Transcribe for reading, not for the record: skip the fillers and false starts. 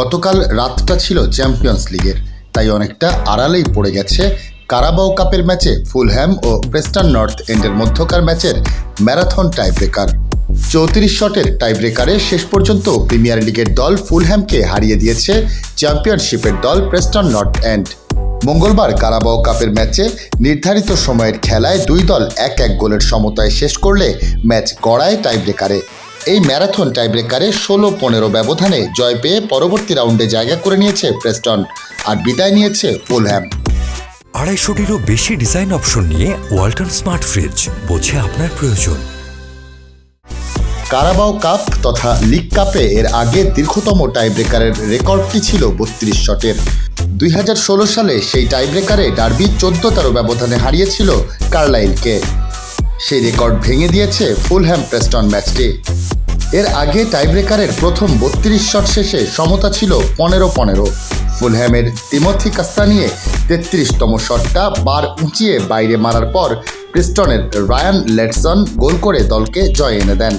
গতকাল রাতটা ছিল চ্যাম্পিয়ন্স লিগের, তাই অনেকটা আড়ালেই পড়ে গেছে কারাবাও কাপের ম্যাচে ফুলহ্যাম ও প্রেস্টন নর্থ এন্ডের মধ্যকার ম্যাচের ম্যারাথন টাইব্রেকার। 34 শটের টাইব্রেকারে শেষ পর্যন্ত প্রিমিয়ার লিগের দল ফুলহ্যামকে হারিয়ে দিয়েছে চ্যাম্পিয়নশিপের দল প্রেস্টন নর্থ এন্ড। মঙ্গলবার কারাবাও কাপের ম্যাচে নির্ধারিত সময়ের খেলায় দুই দল 1-1 গোলের সমতায় শেষ করলে ম্যাচ গড়ায় টাইব্রেকারে। এই ম্যারাথন টাইব্রেকারে 16-15 ব্যবধানে জয় পেয়ে পরবর্তী রাউন্ডে জায়গা করে নিয়েছে প্রেস্টন আর বিদায় নিয়েছে ফুলহ্যাম। 250-টিরও বেশি ডিজাইন অপশন নিয়ে ওয়ালটন স্মার্ট ফ্রিজ, বোঝে আপনার প্রয়োজন। কারাবাও কাপ তথা লিগ কাপে এর আগে দীর্ঘতম টাইব্রেকারের রেকর্ডটি ছিল 32 শটের। 2016 সালে সেই টাইব্রেকারে ডার্বি 14-13 ব্যবধানে হারিয়েছিল কার্লাইলকে। সেই রেকর্ড ভেঙে দিয়েছে ফুলহ্যাম প্রেস্টন ম্যাচটি। এর আগে টাইব্রেকারের প্রথম 32 শট শেষে সমতা ছিল 15-15। ফুলহ্যামের তিমথি কাস্তানিয়ে 33তম শটটা বার উঁচিয়ে বাইরে মারার পর প্রেস্টনের রায়ান লেডসন গোল করে দলকে জয় এনে দেন।